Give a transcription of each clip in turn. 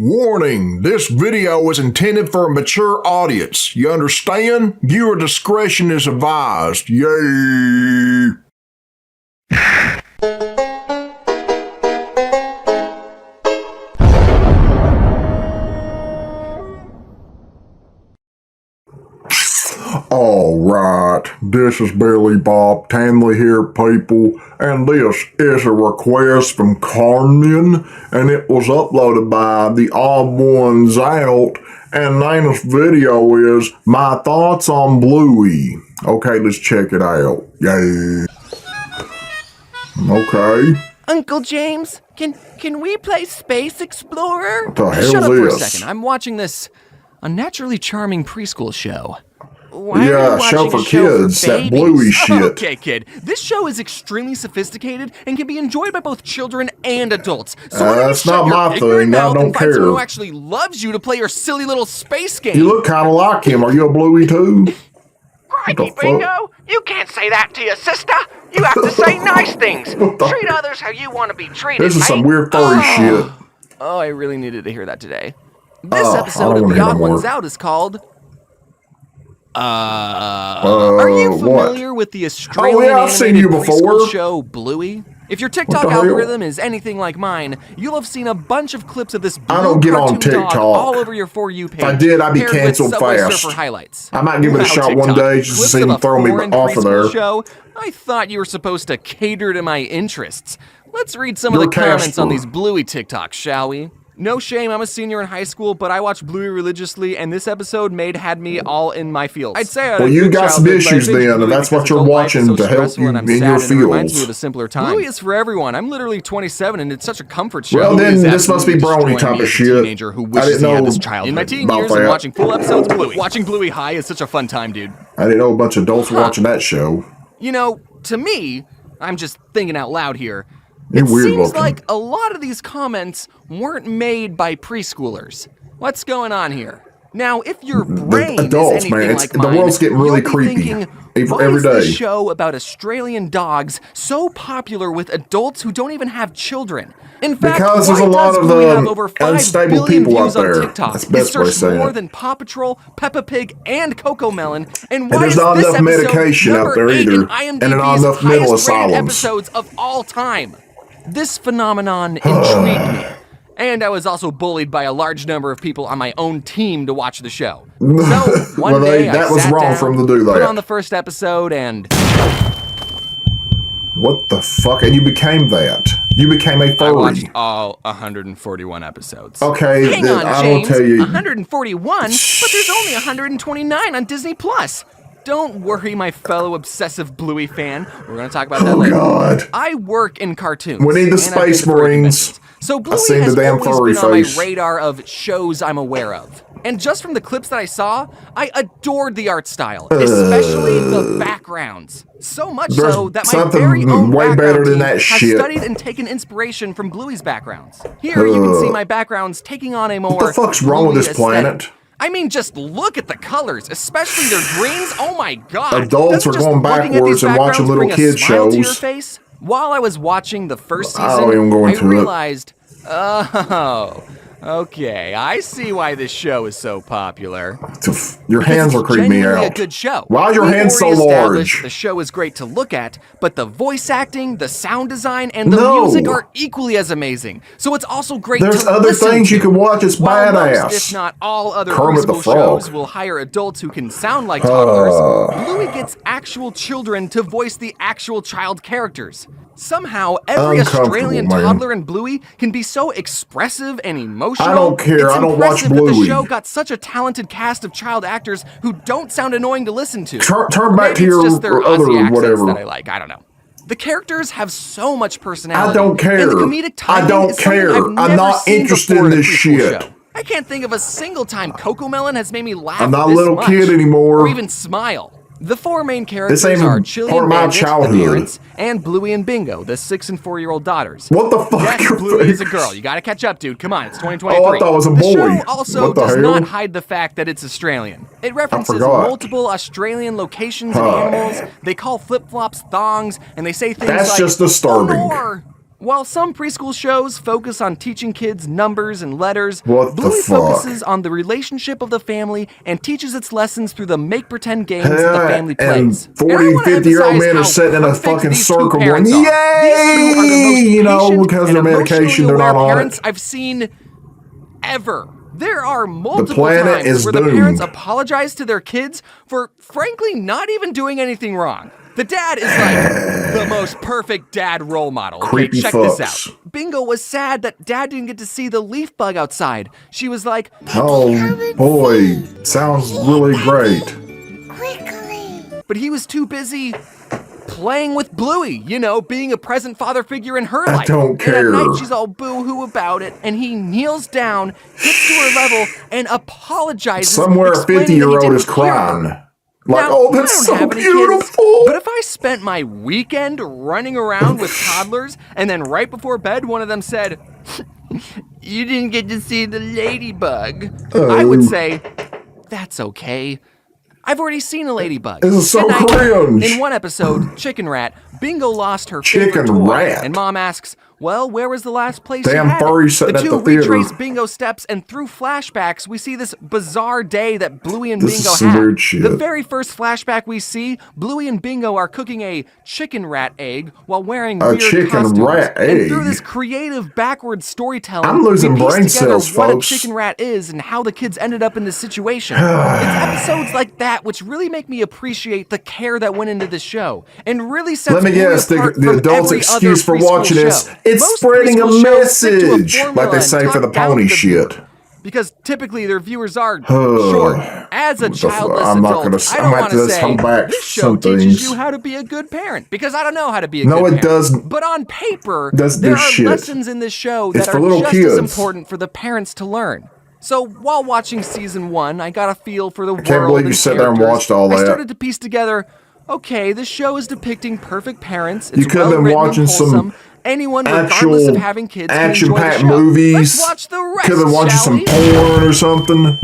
Warning, this video is intended for a mature audience. You understand? Viewer discretion is advised. Yay! Alright, this is Billy Bob Tanley here, people, and this is a request from Carmen, and it was uploaded by TheOddi1sOut, and the name of this video is My Thoughts on Bluey. Okay, let's check it out. Yay. Okay. Uncle James, can we play Space Explorer? What the hell Shut up is for a this? second. I'm watching this unnaturally charming preschool show. Why are you Yeah, watching show a for show kids, for that babies? Bluey shit. Okay, kid. This show is extremely sophisticated and can be enjoyed by both children and adults. So why don't you That's shut not your my ignorant thing. I mouth don't and find someone who care. actually loves you to play your silly little space game? You look kind of like him. Are you a Bluey too? Crikey, Bingo! You can't say that to your sister! You have to say nice things! Treat others how you want to be treated, This is some mate. weird furry shit. Oh, I really needed to hear that today. This I episode don't of wanna The hear no more. Odd1sOut is called... Are you familiar with the Australian yeah, I've seen you animated before. preschool show Bluey? If your TikTok the hell? algorithm is anything like mine, you'll have seen a bunch of clips of this blue I don't get on cartoon dog TikTok. all over your For You page. If I did, I'd be paired with canceled Subway fast. Surfer highlights. I might give it a Wow, shot one TikTok. day just to Clips see of him a throw me foreign off of preschool there. Show? I thought you were supposed to cater to my interests. Let's read some You're of the comments Casper. on these Bluey TikToks, shall we? No shame, I'm a senior in high school, but I watch Bluey religiously, and this episode had me all in my feels. I'd say I had Well, a you good got some childhood, but I issues binged then, and Bluey that's what because you're adult life watching is so to help stressful you and I'm in sad, your and it reminds me feels. of a simpler time. Bluey is for everyone. I'm literally 27, and it's such a comfort show. Well, Bluey then is this must be absolutely brownie destroying type me of as a shit. teenager who I wishes didn't he had know this childhood. In my teen about years, that. and watching full episodes of Bluey. Watching Bluey high is such a fun time, dude. I didn't know a bunch of adults were watching that show. You know, to me, I'm just thinking out loud here. You're It weird seems looking. like a lot of these comments weren't made by preschoolers. What's going on here? Now, if your brain adults, is man, anything it's- like the mine, world's getting really you'll be creepy. thinking, Every why is day. this show about Australian dogs so popular with adults who don't even have children? In fact, Because there's why a lot does of, Bluey have over 5 unstable billion people out views on there. TikTok? That's the best It's way to searched say more it. than Paw Patrol, Peppa Pig, and Cocomelon. And And why there's is not this enough episode medication out number there 8 either, in and not IMDb's enough mental highest rated asylums. episodes of all time? This phenomenon intrigued me. And I was also bullied by a large number of people on my own team to watch the show. So one Well, day that I was sat wrong down, for 'em to do put that. on the first episode, and What the fuck? And you became that. You became a I furry. watched all 141 episodes. Okay, Hang then on, I James. will tell you. 141, but there's only 129 on Disney Plus. Don't worry, my fellow obsessive Bluey fan. We're gonna talk about that Oh, later. God. I work in cartoons. We need the and I've been Space to furry Marines. conventions. So Bluey seen has the damn always furry been on my face. radar of shows I'm aware of. And just from the clips that I saw, I adored the art style, especially the backgrounds. So much There's so that my something very own way better background than team that has shit. studied and taken inspiration from Bluey's backgrounds. Here you can see my backgrounds taking on a more What the fuck's wrong with Bluey this planet? aesthetic. I mean, just look at the colors, especially their greens. Oh my god! Adults Doesn't are just going looking at backwards these and watching backgrounds little bring a kid smile to your shows. face? While I was watching the first I season, don't even go into it. realized, oh, okay, I see why this show is so popular. Your hands are It's creeping me genuinely out. a good show. Why are your We've hands so already established large? The show is great to look at, but the voice acting, the sound design, and the No. music are equally as amazing. So it's also great There's to other listen things to. you can watch. It's While badass. most, if not all other Kermit the preschool Frog. shows will hire adults who can sound like toddlers, Bluey gets actual children to voice the actual child characters. Somehow, every Uncomfortable, Australian man. toddler in Bluey can be so expressive and emotional. I don't care. It's I don't watch impressive that the Bluey. show got such a talented cast of child actors who don't sound annoying to listen to. Turn back to Maybe it's your just their other Aussie accents whatever. that I like. I don't know. The characters have so much personality. I don't care. And the comedic timing I don't is something care. I've I'm never not seen interested before in a this preschool shit. show. I can't think of a single time Cocomelon has made me laugh I'm not a this little much, kid anymore. or even smile. The four main characters ain't are even Chili part and of my Bandit, the childhood. parents, and Bluey and Bingo, the 6 and 4-year-old daughters. What the fuck? Yes, Your Bluey is a face? girl. You gotta catch up, dude. Come on, it's 2023. Oh, I thought it was a the boy. show also What the does hell? not hide the fact that it's Australian. It references forgot. multiple Australian locations and animals. They call flip-flops thongs, and they say things That's like, just disturbing. "Oh, Nor." While some preschool shows focus on teaching kids numbers and letters, What the Bluey fuck? focuses on the relationship of the family and teaches its lessons through the make-pretend games that the family plays. And 40 and 50-year-old men are sitting in a fucking circle going, yay! You know, because of their medication, they're not on parents it. I've seen ever. There are multiple planet times is where the doomed. parents apologize to their kids for, frankly, not even doing anything wrong. The dad is like the most perfect dad role model. Okay, Creepy check fucks. this out. Bingo was sad that dad didn't get to see the leaf bug outside. She was like, Oh boy, sounds really great. Quickly. but he was too busy playing with Bluey, you know, being a present father figure in her life. don't And care. at night, she's all boo-hoo about it, and he kneels down, gets to her level, and apologizes. Somewhere a explaining that he 50-year-old didn't is hear crying. her. Like, Now, oh, I that's don't so have any beautiful. kids, but if I spent my weekend running around with toddlers, and then right before bed, one of them said, "You didn't get to see the ladybug," I would say, "That's okay. I've already seen a ladybug." This is so Good night. cringe. In one episode, Chicken Rat, Bingo lost her Chicken favorite toy, Rat? and Mom asks, "Well, where was the last place Damn you had furry it?" sitting The at two the theater. retrace Bingo's steps, and through flashbacks, we see this bizarre day that Bluey and This Bingo is some had. weird shit. The very first flashback we see, Bluey and Bingo are cooking a chicken rat egg while wearing A weird chicken costumes. rat And through egg? this creative backwards storytelling, I'm losing we piece brain together cells, what folks. a chicken rat is and how the kids ended up in this situation. It's episodes like that which really make me appreciate the care that went into this show and really sets Let me Bluey guess, apart the from adult's every excuse other for watching preschool this, show. it's Most spreading a preschool shows stick to a message, formula like they and say for talk the down pony to the shit. viewer, because typically their viewers are short. As a childless I'm not adult, gonna- I I'm don't gonna want have to to say, hold back this show some teaches things. you how to be a good parent, because I don't know how to be a No, good it parent. doesn't. But on paper, Doesn't there do are shit. lessons in this show It's that for are little just kids. as important for the parents to learn. So while watching season 1, I got a feel for the world can't believe you and sat there and characters. watched all I that. started to piece together, okay, this show is depicting perfect parents. It's You could have been well-written and watching some wholesome. Anyone, regardless of Actual having kids, can enjoy action-packed the show. movies. Let's watch the rest, Could have been watching shall some we? porn or something.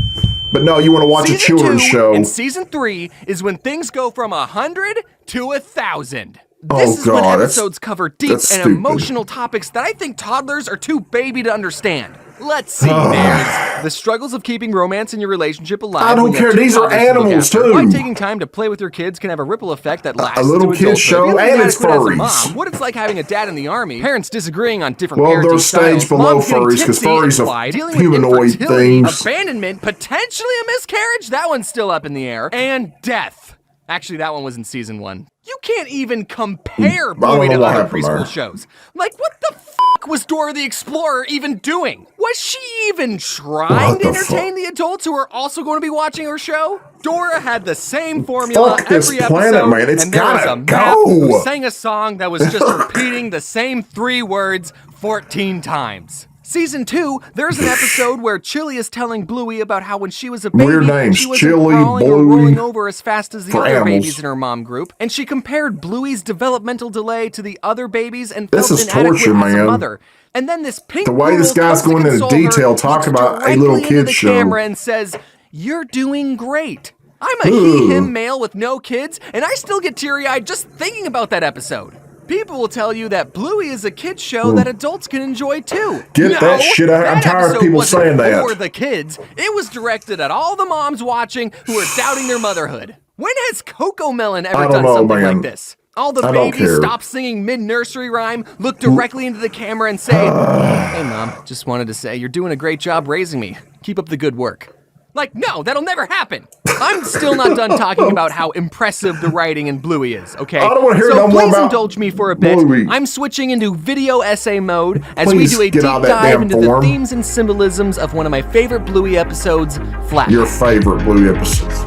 But no, you want to watch a Season children's 2 show. and season 3 is when things go from 100 to 1,000. Oh, This is when God, that's- episodes cover deep that's and stupid. emotional topics that I think toddlers are too baby to understand. Let's see, there's the struggles of keeping romance in your relationship alive. I don't when you have care, two these are toddlers to look animals, after. too. Why taking time to play with your kids can have a ripple effect that lasts little to kid adulthood. show, Feeling and it's inadequate as a furries. mom, what it's like having a dad in the army, parents disagreeing on different Well, parenting they're styles, stage below moms getting furries, 'cause tipsy and furries are wide, dealing humanoid with infertility, things. abandonment, potentially a miscarriage, that one's still up in the air, and death. Actually, that one was in season 1. You can't even compare Bluey know to what other happened preschool there. shows. Like, what the fuck was Dora the Explorer even doing? Was she even trying What to the entertain fuck? the adults who are also going to be watching her show? Dora had the same formula Fuck this every planet, episode, man. It's and there was gotta a map go. who sang a song that was just repeating the same 3 words 14 times. Season 2, there's an episode where Chili is telling Bluey about how when she was a baby, Weird names, she wasn't Chili, crawling or Bluey, rolling over as fast as the for other animals. babies in her mom group, and she compared Bluey's developmental delay to the other babies and This felt is inadequate torture, as a man. mother. And then this pink The way this poodle guy's comes to going into console her, detail talking looks about a directly little into kid's the show. camera and says, "You're doing great." I'm a he/him male with no kids, and I still get teary-eyed just thinking about that episode. People will tell you that Bluey is a kid's show that adults can enjoy too. Get No, that shit out. I'm that tired of episode people wasn't saying that. for the kids. It was directed at all the moms watching who are doubting their motherhood. When has Coco Melon ever I don't done know, something man. like this? All the I don't babies care. stop singing mid-nursery rhyme, look directly into the camera and say, "Hey mom, just wanted to say you're doing a great job raising me. Keep up the good work." Like, no, that'll never happen. I'm still not done talking about how impressive the writing in Bluey is, okay? I don't wanna hear so no more please about indulge me for a bit. Bluey. I'm switching into video essay mode as Please we do a get deep out of that dive damn into the form. themes and symbolisms of one of my favorite Bluey episodes, Flat. Your favorite Bluey episodes.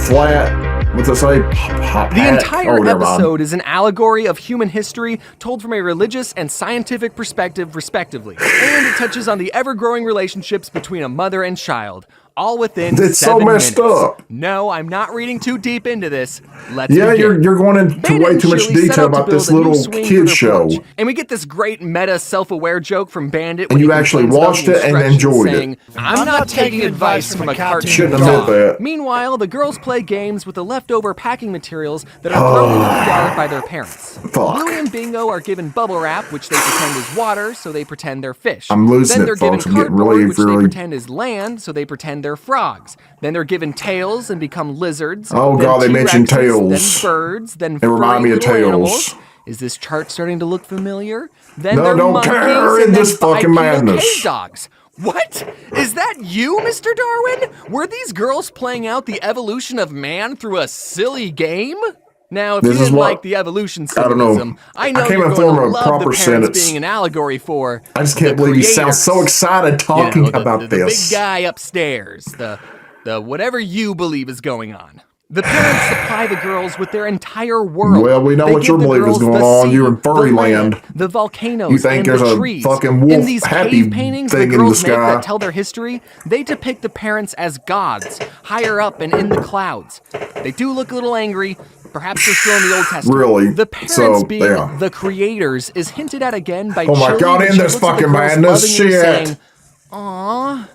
Flat. What's that say? The entire episode is an allegory of human history told from a religious and scientific perspective, respectively. And it touches on the ever-growing relationships between a mother and child. all within It's 7 so messed minutes. up. No, I'm not reading too deep into this. Let's Yeah, begin. you're going into Bandit way and too much Chili set detail out to about build this a new little swing for kid their show. porch. And we get this great meta self-aware joke from Bandit And when you he actually complains about watched being it and stretched enjoyed it. saying, I'm not taking advice from a cartoon Shouldn't have dog. admit that. Meanwhile, the girls play games with the leftover packing materials that are thrown into the yard by their parents. Fuck. Bluey and Bingo are given bubble wrap, which they pretend is water, so they pretend they're fish. I'm losing Then it, they're folks. given I'm getting cardboard, really, which they really- pretend is land, so they pretend they're frogs. Then they're given tails and become lizards. Oh, then God, they mentioned T-Rexes, tails. Then birds, then They remind furry me of little tails. animals. Is this chart starting to look familiar? Then No, they're don't monkeys care in and then this fucking bipedal madness. cave dogs. What? Is that you, Mr. Darwin? Were these girls playing out the evolution of man through a silly game? Now, if This you is didn't what- like the evolution I don't know. symbolism, I know I can't you're even going to form a love proper the parents sentence. being an allegory for I just can't the believe you sound so creators. excited talking You know, about the this. big guy upstairs, the whatever you believe is going on. The parents supply the girls with their entire world. Well, we know They what give your the belief is girls going the on. sea, You're in furry the land, land. the volcanoes, You think and there's the a trees. fucking wolf In these happy cave paintings thing the in the girls make sky. that tell their history, they depict the parents as gods, higher up and in the clouds. They do look a little angry. Perhaps they're still in the Old Testament. Really? The parents So, being yeah. the creators is hinted at again by Oh my Chili God, when in she this looks at the fucking girls madness, lovingly shit. saying, "Aw,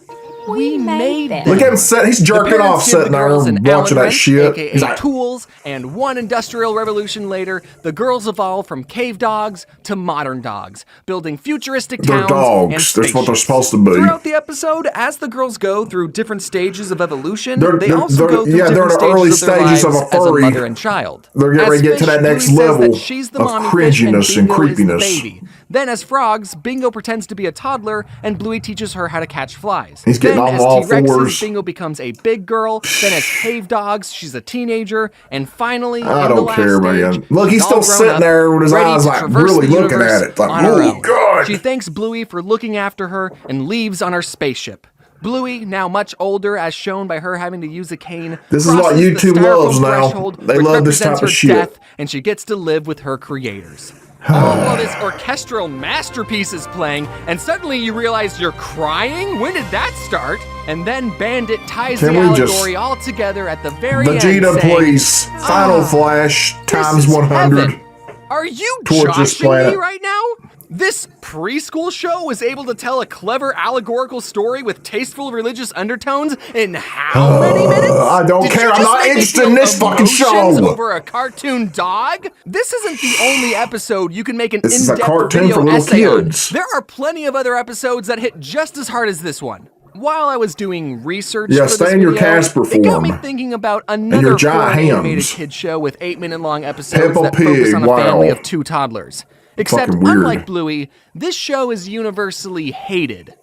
we made them." Look at him sit. He's The jerking parents off give sitting the there girls an watching Allen that wrench, shit. AKA He's like, tools, and one industrial revolution later, the girls evolve from cave dogs to modern dogs, building futuristic They're towns dogs. and That's what they're spaceships. supposed to be. Throughout the episode, as the girls go through different stages of evolution, They're- they they're- also they're- go through yeah, they're different in the early stages of their stages of lives a as a furry. mother and child. They're getting As ready to get to fish, that next Bluey says level that she's the of mommy fish and cringiness and Bingo is the creepiness. baby. Then as frogs, Bingo pretends to be a toddler, and Bluey teaches her how to catch flies. He's getting then on as all T-Rexes, fours. Bingo becomes a big girl. Then as cave dogs, she's a teenager, and finally, I in the don't last care, stage, man. Look, he's all still grown sitting up, there with his ready eyes to like traverse really the looking universe at it. Like, on her oh own. God. She thanks Bluey for looking after her and leaves on her spaceship. Bluey, now much older, as shown by her having to use a cane, This is what crosses the YouTube styrofoam loves now. threshold, They which love this represents type of her shit. death, and she gets to live with her creators. All while this orchestral masterpiece is playing, and suddenly you realize you're crying? When did that start? And then Bandit ties Can the we just- allegory all together at the very Vegeta, end, saying, please. Final Flash "This times is 100. heaven. Are you towards this joshing me planet." right now? This preschool show was able to tell a clever allegorical story with tasteful religious undertones in how many minutes? I don't Did care. you I'm just not make me interested in feel this fucking emotions show. over a cartoon dog? This isn't the only episode you can make an This is a in-depth cartoon video for little essay on. kids. There are plenty of other episodes that hit just as hard as this one. While I was doing research Yeah, for stay this in your video, Casper it got me form. thinking about your another giant foreign animated hams. kid show with 8-minute-long episodes Peppa that focus Pig, on a wow. family of 2 toddlers. Except, Fucking weird. unlike Bluey, this show is universally hated.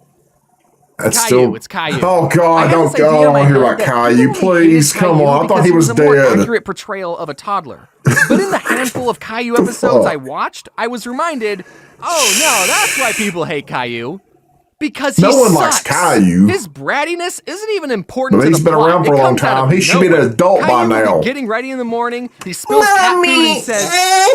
That's Caillou, still. it's Caillou. Oh I God, had don't this idea go in my on here head about that Caillou, people only please. hated Come Caillou on, I thought because he it was a more dead. accurate portrayal of a toddler. But in the handful of Caillou episodes I watched, I was reminded, oh no, that's why people hate Caillou. Because he No one sucks. likes Caillou. His brattiness isn't even important But to he's the been plot. around for It a long comes out time. of He should be an nowhere. adult by Caillou will now. be getting ready in the morning. He spills cat food and says,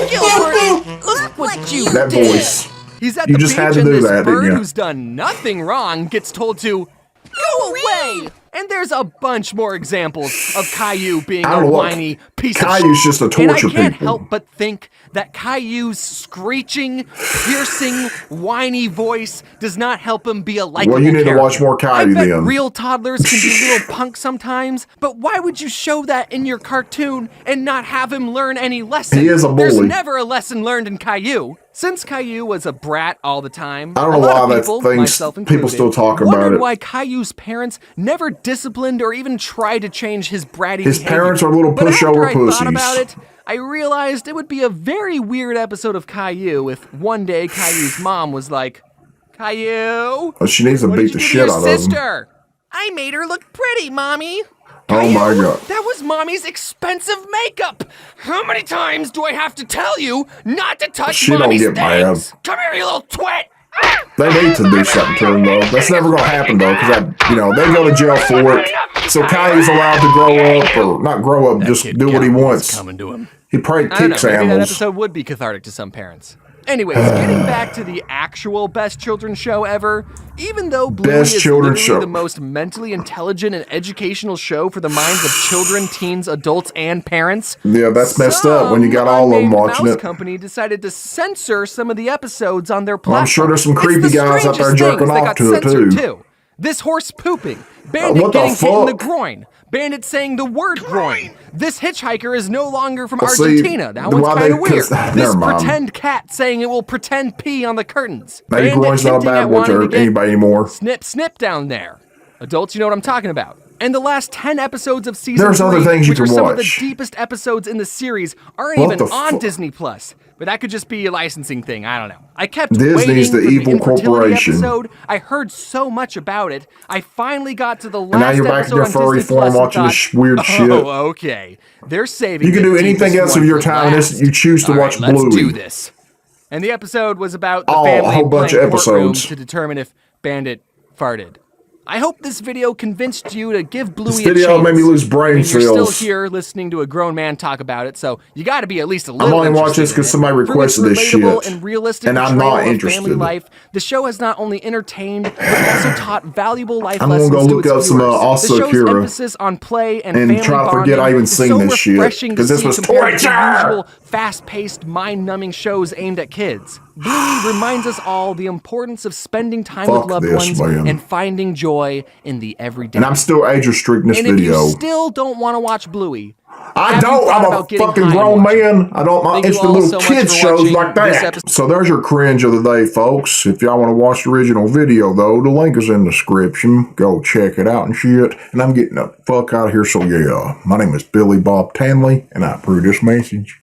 "Gilbert, look what you That did." voice. He's at You the just beach had to and do this that, didn't bird you? who's done nothing wrong gets told to go away. And there's a bunch more examples of Caillou being I a don't know what- whiny piece of Caillou's shit. just to And I torture can't people. help but think that Caillou's screeching, piercing, whiny voice does not help him be a likable Well, you need to character. watch more I Caillou bet then. real toddlers can be little punks sometimes, but why would you show that in your cartoon and not have him learn any lesson? He is a There's bully. never a lesson learned in Caillou. Since Caillou was a brat all the time, I don't a know lot why of that's people, things myself people included, still talk wondered about it. why Caillou's parents never disciplined or even tried to change his bratty His behavior. parents are little But after pushover I pussies. thought about it, I realized it would be a very weird episode of Caillou if one day Caillou's mom was like, Caillou, Oh, she needs to what beat did you the do to shit your out of him. sister? I made her look pretty, Mommy. Oh my Caillou, God. that was Mommy's expensive makeup. How many times do I have to tell you not to touch She don't Mommy's get mad. things? Come here, you little twit. They need to do something to him though. That's never gonna happen though, because they go to jail for it. So Caillou's allowed to grow up, or not grow up, just Kid do what he Caillou is wants. coming to him. He probably I don't know, kicks maybe that animals. episode would be cathartic to some parents. Anyways, getting back to the actual best children's show ever, even though Bluey Best is children's literally show. the most mentally intelligent and educational show for the minds of children, teens, adults, and parents. Yeah, that's messed up when you got some all of them unnamed watching mouse it. company decided to censor some of the episodes on their platform. Well, I'm sure there's some It's creepy the guys out there strangest jerking things that off got to it, censored, too. This horse pooping, Bandit what the getting hit in the fuck? groin, Bandit saying the word groin. This hitchhiker is no longer from Well, see, Argentina. That one's why kind they- of weird. 'cause- This never mind. pretend cat saying it will pretend pee on the curtains. Maybe Bandit groin's not a hinting bad at word wanting to to get anybody anymore. snip, snip down there. Adults, you know what I'm talking about. And the last 10 episodes of season There's 3, other things you which are can some of the watch. deepest episodes in the series, aren't What even the on fu- Disney Plus. But that could just be a licensing thing. I don't know. I kept Disney's waiting the for evil the infertility corporation. episode. I heard so much about it. I finally got to the last And now you're back in episode your on furry Disney form Plus and watching this thought, weird shit. Oh, okay. They're saving. You can the do anything deepest else one with your for time, last. and you choose to All watch right, let's Bluey. do this. And the episode was about the Oh, a family whole bunch playing of courtroom episodes. to determine if Bandit farted. I hope this video convinced you to give Bluey This a video chance. made me lose brain I mean, you're cells. still here listening to a grown man talk about it, so you got to be at least a little I'm only watching interested this 'cause in it. somebody Through its requested this relatable shit. and realistic And I'm portrayal not of family interested. life, the show has not only entertained but also taught valuable life I'm gonna lessons go to look its up some, viewers. also The show's Kira emphasis on play and and family try to forget bonding I even is seen so this shit, refreshing to 'cause this see was compared to the torture! usual fast-paced, mind-numbing shows aimed at kids. Bluey reminds us all the importance of spending time Fuck with loved this, ones man. and finding joy in the everyday. And I'm still age restricting this And if video. you still don't want to watch Bluey, I have you don't. thought I'm a about getting fucking high and grown watching man. I don't. Thank It's you the all little so much kids for shows watching like this that. episode. So there's your cringe of the day, folks. If y'all want to watch the original video, though, the link is in the description. Go check it out and shit. And I'm getting the fuck out of here. So yeah, my name is Billy Bob Tanley, and I approve this message.